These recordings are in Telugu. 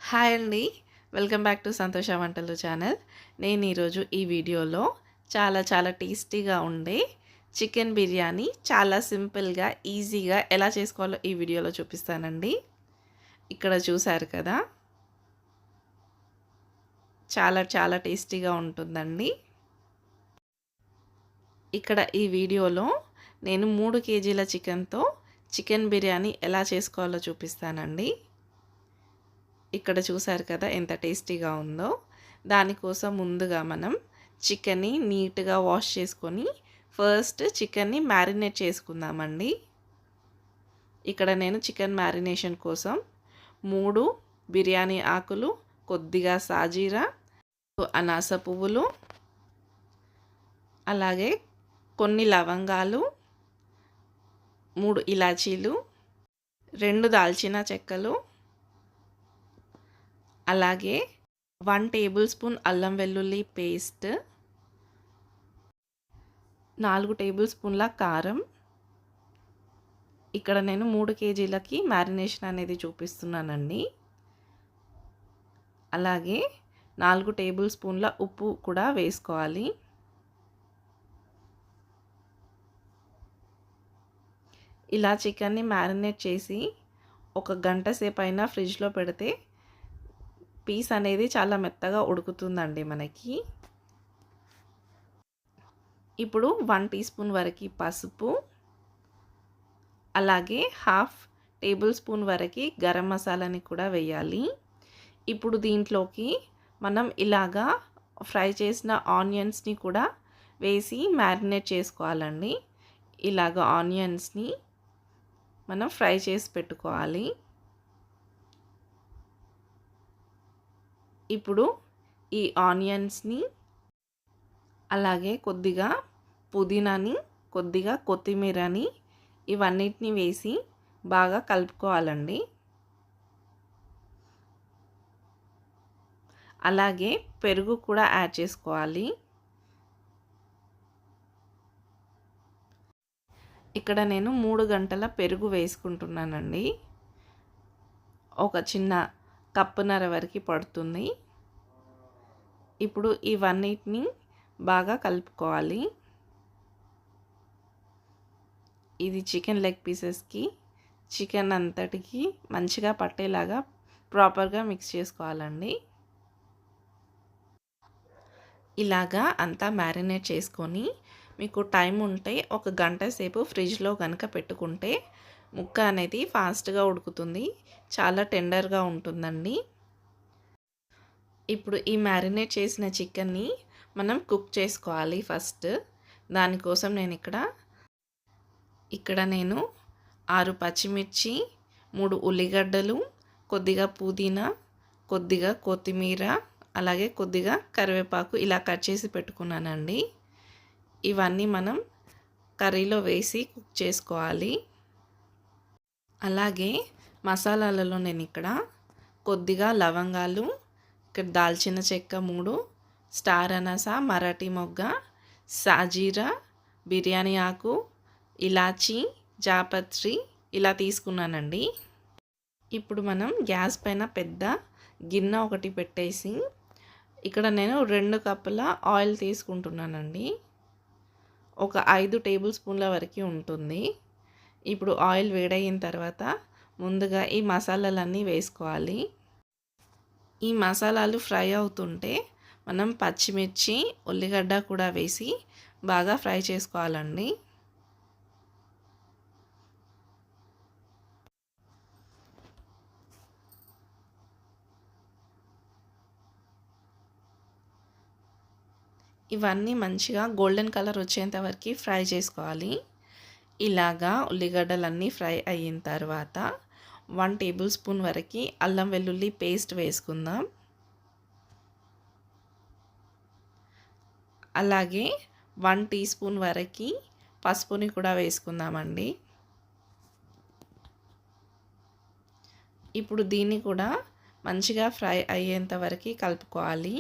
హాయ్ అండి. వెల్కమ్ బ్యాక్ టు సంతోష వంటలు ఛానల్. నేను ఈరోజు ఈ వీడియోలో చాలా టేస్టీగా ఉండే చికెన్ బిర్యానీ చాలా సింపుల్గా, ఈజీగా ఎలా చేసుకోవాలో ఈ వీడియోలో చూపిస్తానండి. ఇక్కడ చూసారు కదా, చాలా టేస్టీగా ఉంటుందండి. ఇక్కడ ఈ వీడియోలో నేను 3 కేజీల చికెన్తో చికెన్ బిర్యానీ ఎలా చేసుకోవాలో చూపిస్తానండి. ఇక్కడ చూసారు కదా ఎంత టేస్టీగా ఉందో. దానికోసం ముందుగా మనం చికెన్ని నీట్గా వాష్ చేసుకొని ఫస్ట్ చికెన్ని మ్యారినేట్ చేసుకుందామండి. ఇక్కడ నేను చికెన్ మ్యారినేషన్ కోసం 3 బిర్యానీ ఆకులు, కొద్దిగా సాజీరా, అనాస పువ్వులు, అలాగే కొన్ని లవంగాలు, 3 ఇలాచీలు, 2 దాల్చిన చెక్కలు, అలాగే 1 టేబుల్ స్పూన్ అల్లం వెల్లుల్లి పేస్ట్, 4 టేబుల్ స్పూన్ల కారం. ఇక్కడ నేను 3 కేజీలకి మ్యారినేషన్ అనేది చూపిస్తున్నానండి. అలాగే 4 టేబుల్ స్పూన్ల ఉప్పు కూడా వేసుకోవాలి. ఇలా చికెన్ని మ్యారినేట్ చేసి 1 గంట సేపు అయినా ఫ్రిడ్జ్లో పెడితే పీస్ అనేది చాలా మెత్తగా ఉడుకుతుందండి మనకి. ఇప్పుడు 1 టీ స్పూన్ వరకు పసుపు, అలాగే హాఫ్ టేబుల్ స్పూన్ వరకు గరం మసాలాని కూడా వేయాలి. ఇప్పుడు దీంట్లోకి మనం ఇలాగా ఫ్రై చేసిన ఆనియన్స్ని కూడా వేసి మ్యారినేట్ చేసుకోవాలండి. ఇలాగ ఆనియన్స్ని మనం ఫ్రై చేసి పెట్టుకోవాలి. ఇప్పుడు ఈ ఆనియన్స్ని, అలాగే కొద్దిగా పుదీనాని, కొద్దిగా కొత్తిమీరని, ఇవన్నిటిని వేసి బాగా కలుపుకోవాలండి. అలాగే పెరుగు కూడా యాడ్ చేసుకోవాలి. ఇక్కడ నేను 3 గంటల పెరుగు వేసుకుంటున్నానండి. ఒక చిన్న కప్పున్నర వరకు పడుతుంది. ఇప్పుడు ఇవన్నిటిని బాగా కలుపుకోవాలి. ఇది చికెన్ లెగ్ పీసెస్కి, చికెన్ అంతటికి మంచిగా పట్టేలాగా ప్రాపర్గా మిక్స్ చేసుకోవాలండి. ఇలాగా అంతా మ్యారినేట్ చేసుకొని మీకు టైం ఉంటే 1 గంట సేపు ఫ్రిడ్జ్లో కనుక పెట్టుకుంటే ముక్క అనేది ఫాస్ట్గా ఉడుకుతుంది, చాలా టెండర్గా ఉంటుందండి. ఇప్పుడు ఈ మ్యారినేట్ చేసిన చికెన్ని మనం కుక్ చేసుకోవాలి ఫస్ట్. దానికోసం నేను ఇక్కడ నేను 6 పచ్చిమిర్చి, 3 ఉల్లిగడ్డలు, కొద్దిగా పుదీనా, కొద్దిగా కొత్తిమీర, అలాగే కొద్దిగా కరివేపాకు ఇలా కట్ చేసి పెట్టుకున్నానండి. ఇవన్నీ మనం కర్రీలో వేసి కుక్ చేసుకోవాలి. అలాగే మసాలాలలో నేను ఇక్కడ కొద్దిగా లవంగాలు, ఇక్కడ దాల్చిన చెక్క 3, స్టార్ అనాస, మరాఠీ మొగ్గ, సాజీరా, బిర్యానీ ఆకు, ఇలాచీ, జాపత్రి ఇలా తీసుకున్నానండి. ఇప్పుడు మనం గ్యాస్ పైన పెద్ద గిన్నె ఒకటి పెట్టేసి ఇక్కడ నేను 2 కప్పుల ఆయిల్ తీసుకుంటున్నానండి. ఒక 5 టేబుల్ స్పూన్ల వరకు ఉంటుంది. ఇప్పుడు ఆయిల్ వేడయిన తర్వాత ముందుగా ఈ మసాలాలన్నీ వేసుకోవాలి. ఈ మసాలాలు ఫ్రై అవుతుంటే మనం పచ్చిమిర్చి, ఉల్లిగడ్డ కూడా వేసి బాగా ఫ్రై చేసుకోవాలండి. ఇవన్నీ మంచిగా గోల్డెన్ కలర్ వచ్చేంత వరకు ఫ్రై చేసుకోవాలి. ఇలాగా ఉల్లిగడ్డలన్నీ ఫ్రై అయిన తర్వాత 1 టేబుల్ స్పూన్ వరకు అల్లం వెల్లుల్లి పేస్ట్ వేసుకుందాం. అలాగే 1 టీ స్పూన్ వరకు పసుపుని కూడా వేసుకుందామండి. ఇప్పుడు దీన్ని కూడా మంచిగా ఫ్రై అయ్యేంత వరకు కలుపుకోవాలి.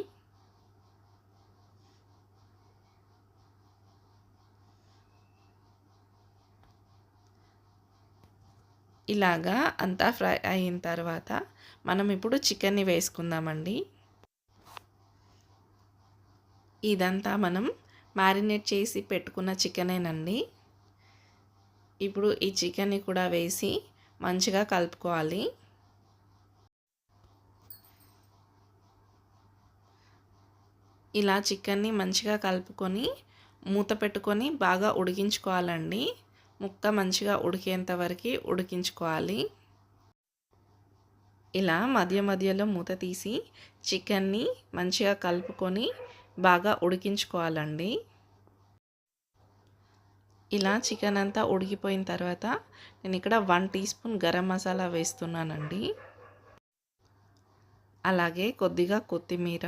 ఇలాగా అంతా ఫ్రై అయిన తర్వాత మనం ఇప్పుడు చికెన్ని వేసుకుందామండి. ఇదంతా మనం మ్యారినేట్ చేసి పెట్టుకున్న చికెనేనండి. ఇప్పుడు ఈ చికెన్ని కూడా వేసి మంచిగా కలుపుకోవాలి. ఇలా చికెన్ని మంచిగా కలుపుకొని మూత పెట్టుకొని బాగా ఉడికించుకోవాలండి. ముక్క మంచిగా ఉడికేంత వరకు ఉడికించుకోవాలి. ఇలా మధ్య మధ్యలో మూత తీసి చికెన్ని మంచిగా కలుపుకొని బాగా ఉడికించుకోవాలండి. ఇలా చికెన్ అంతా ఉడికిపోయిన తర్వాత నేను ఇక్కడ 1 టీ స్పూన్ గరం మసాలా వేస్తున్నానండి. అలాగే కొద్దిగా కొత్తిమీర,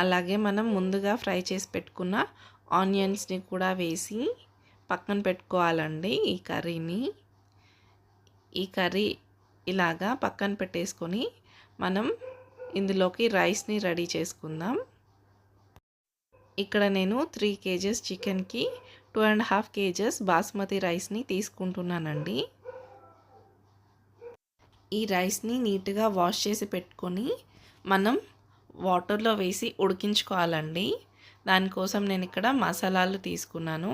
అలాగే మనం ముందుగా ఫ్రై చేసి పెట్టుకున్న ఆనియన్స్ని కూడా వేసి పక్కన పెట్టుకోవాలండి. ఈ కర్రీ ఇలాగా పక్కన పెట్టేసుకొని మనం ఇందులోకి రైస్ని రెడీ చేసుకుందాం. ఇక్కడ నేను 3 kgs చికెన్కి 2.5 kgs బాస్మతి రైస్ని తీసుకుంటున్నానండి. ఈ రైస్ని నీట్గా వాష్ చేసి పెట్టుకొని మనం వాటర్లో వేసి ఉడికించుకోవాలండి. దానికోసం నేను ఇక్కడ మసాలాలు తీసుకున్నాను.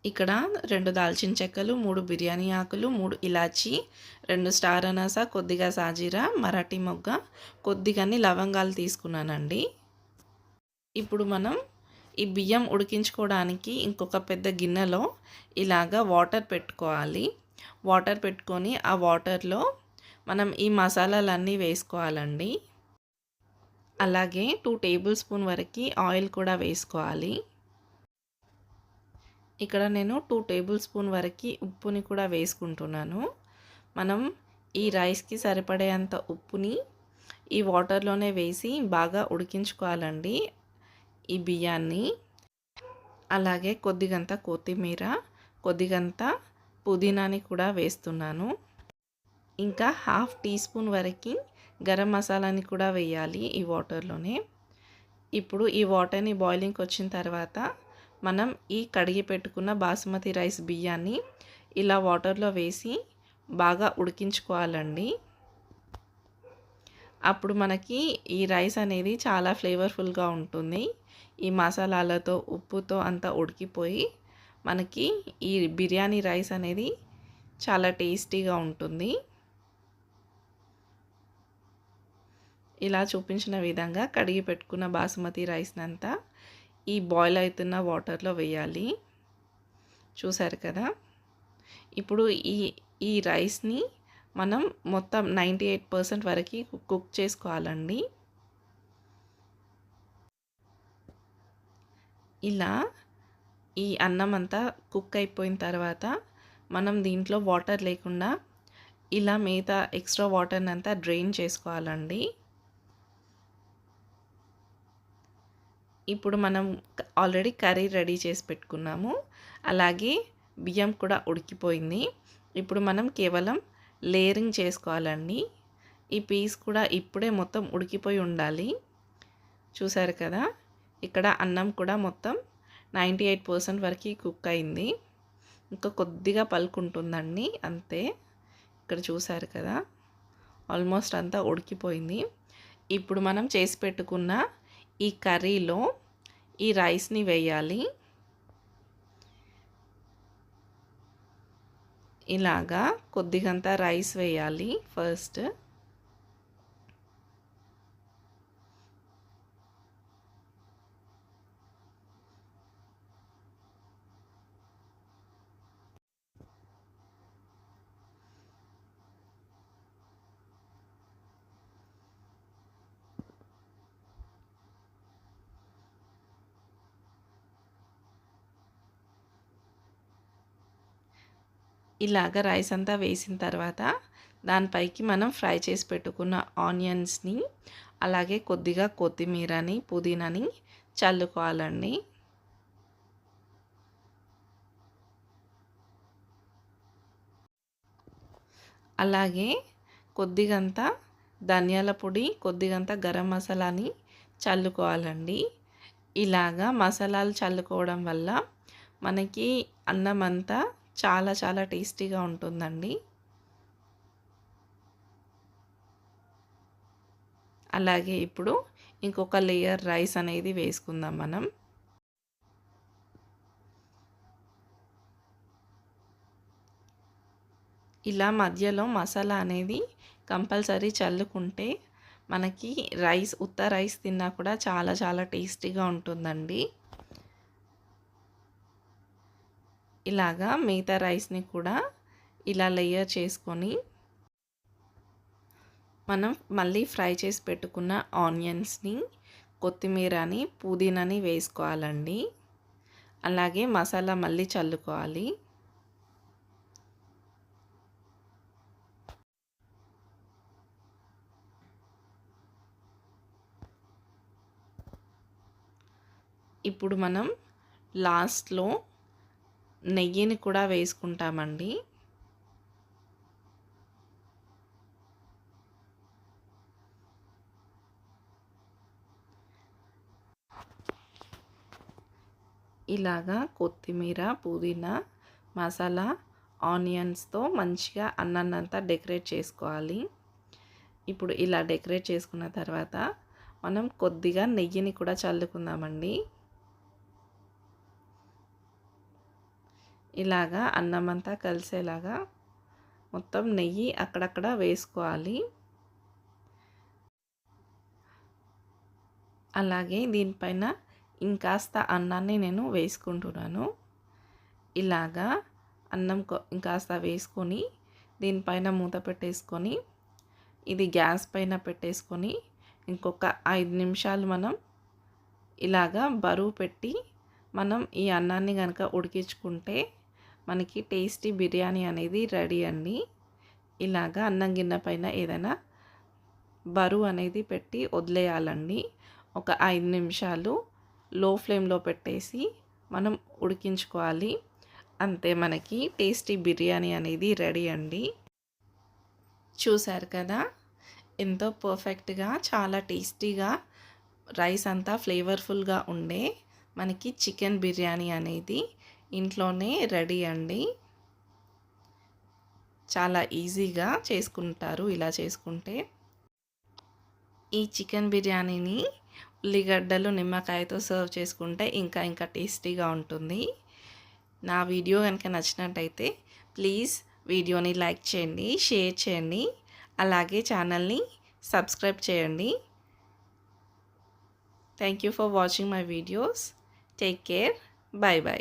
ఇక్కడ 2 దాల్చిన చెక్కలు, 3 బిర్యానీ ఆకులు, 3 ఇలాచి, 2 స్టార్ అనాస, కొద్దిగా సాజీరా, మరాఠీ మొగ్గ, కొద్దిగాని లవంగాలు తీసుకున్నానండి. ఇప్పుడు మనం ఈ బియ్యం ఉడికించుకోవడానికి ఇంకొక పెద్ద గిన్నెలో ఇలాగా వాటర్ పెట్టుకోవాలి. వాటర్ పెట్టుకొని ఆ వాటర్లో మనం ఈ మసాలాలన్నీ వేసుకోవాలండి. అలాగే 2 టేబుల్ స్పూన్ వరకు ఆయిల్ కూడా వేసుకోవాలి. ఇక్కడ నేను 2 టేబుల్ స్పూన్ వరకు ఉప్పుని కూడా వేసుకుంటున్నాను. మనం ఈ రైస్కి సరిపడేంత ఉప్పుని ఈ వాటర్లోనే వేసి బాగా ఉడికించుకోవాలండి ఈ బియ్యాన్ని. అలాగే కొద్దిగంత కొత్తిమీర, కొద్దిగంత పుదీనాని కూడా వేస్తున్నాను. ఇంకా 1/2 టీ స్పూన్ వరకు గరం మసాలాని కూడా వేయాలి ఈ వాటర్లోనే. ఇప్పుడు ఈ వాటర్ని బాయిలింగ్కి వచ్చిన తర్వాత మనం ఈ కడిగి పెట్టుకున్న బాస్మతి రైస్ బియ్యాన్ని ఇలా వాటర్లో వేసి బాగా ఉడికించుకోవాలండి. అప్పుడు మనకి ఈ రైస్ అనేది చాలా ఫ్లేవర్ఫుల్గా ఉంటుంది. ఈ మసాలాలతో ఉప్పుతో అంతా ఉడికిపోయి మనకి ఈ బిర్యానీ రైస్ అనేది చాలా టేస్టీగా ఉంటుంది. ఇలా చూపించిన విధంగా కడిగి పెట్టుకున్న బాస్మతి రైస్ని అంతా ఈ బాయిల్ అవుతున్న వాటర్లో వేయాలి. చూసారు కదా. ఇప్పుడు ఈ రైస్ని మనం మొత్తం 98% వరకు కుక్ చేసుకోవాలండి. ఇలా ఈ అన్నం అంతా కుక్ అయిపోయిన తర్వాత మనం దీంట్లో వాటర్ లేకుండా ఇలా మిగతా ఎక్స్ట్రా వాటర్ని అంతా డ్రైన్ చేసుకోవాలండి. ఇప్పుడు మనం ఆల్రెడీ కర్రీ రెడీ చేసి పెట్టుకున్నాము. అలాగే బియ్యం కూడా ఉడికిపోయింది. ఇప్పుడు మనం కేవలం లేయరింగ్ చేసుకోవాలండి. ఈ పీస్ కూడా ఇప్పుడే మొత్తం ఉడికిపోయి ఉండాలి. చూసారు కదా. ఇక్కడ అన్నం కూడా మొత్తం 98% వరకు కుక్ అయింది. ఇంకా కొద్దిగా పలుకుంటుందండి అంతే. ఇక్కడ చూసారు కదా, ఆల్మోస్ట్ అంతా ఉడికిపోయింది. ఇప్పుడు మనం చేసి పెట్టుకున్న ఈ కర్రీలో ఈ రైస్ని వేయాలి. ఇలాగా కొద్దిగంత రైస్ వేయాలి ఫస్ట్. ఇలాగ రైస్ అంతా వేసిన తర్వాత దానిపైకి మనం ఫ్రై చేసి పెట్టుకున్న ఆనియన్స్ని, అలాగే కొద్దిగా కొత్తిమీరని, పుదీనాని చల్లుకోవాలండి. అలాగే కొద్దిగంత ధనియాల పొడి, కొద్దిగంత గరం మసాలాని చల్లుకోవాలండి. ఇలాగా మసాలాలు చల్లుకోవడం వల్ల మనకి అన్నం అంతా చాలా చాలా టేస్టీగా ఉంటుందండి. అలాగే ఇప్పుడు ఇంకొక లేయర్ రైస్ అనేది వేసుకుందాం మనం. ఇలా మధ్యలో మసాలా అనేది కంపల్సరీ చల్లుకుంటే మనకి ఉత్త రైస్ తిన్నా కూడా చాలా చాలా టేస్టీగా ఉంటుందండి. ఇలాగా మిగతా రైస్ని కూడా ఇలా లేయర్ చేసుకొని మనం మళ్ళీ ఫ్రై చేసి పెట్టుకున్న ఆనియన్స్ని, కొత్తిమీరని, పుదీనాని వేసుకోవాలండి. అలాగే మసాలా మళ్ళీ చల్లుకోవాలి. ఇప్పుడు మనం లాస్ట్లో నెయ్యిని కూడా వేసుకుంటామండి. ఇలాగా కొత్తిమీర, పుదీనా, మసాలా, ఆనియన్స్తో మంచిగా అన్నాన్నంతా డెకరేట్ చేసుకోవాలి. ఇప్పుడు ఇలా డెకరేట్ చేసుకున్న తర్వాత మనం కొద్దిగా నెయ్యిని కూడా చల్లుకుందామండి. ఇలాగా అన్నమంతా కలిసేలాగా మొత్తం నెయ్యి అక్కడక్కడ వేసుకోవాలి. అలాగే దీనిపైన ఇంకాస్త అన్నాన్ని నేను వేసుకుంటున్నాను. ఇలాగా అన్నం ఇంకాస్త వేసుకొని దీనిపైన మూత పెట్టేసుకొని ఇది గ్యాస్ పైన పెట్టేసుకొని ఇంకొక 5 నిమిషాలు మనం ఇలాగా బరువు పెట్టి మనం ఈ అన్నాన్ని కనుక ఉడికించుకుంటే మనకి టేస్టీ బిర్యానీ అనేది రెడీ అండి. ఇలాగా అన్నం గిన్నె పైన ఏదైనా బరువు అనేది పెట్టి వదిలేయాలండి. ఒక 5 నిమిషాలు లో ఫ్లేమ్లో పెట్టేసి మనం ఉడికించుకోవాలి. అంతే, మనకి టేస్టీ బిర్యానీ అనేది రెడీ అండి. చూశారు కదా, ఎంతో పర్ఫెక్ట్గా చాలా టేస్టీగా రైస్ అంతా ఫ్లేవర్ఫుల్గా ఉండే మనకి చికెన్ బిర్యానీ అనేది ఇంట్లోనే రెడీ అండి. చాలా ఈజీగా చేసుకుంటారు ఇలా చేసుకుంటే. ఈ చికెన్ బిర్యానీని ఉల్లిగడ్డలు, నిమ్మకాయతో సర్వ్ చేసుకుంటే ఇంకా టేస్టీగా ఉంటుంది. నా వీడియో కనుక నచ్చినట్టయితే ప్లీజ్ వీడియోని లైక్ చేయండి, షేర్ చేయండి, అలాగే ఛానల్ని సబ్స్క్రైబ్ చేయండి. Thank you for watching my videos. Take care. By by.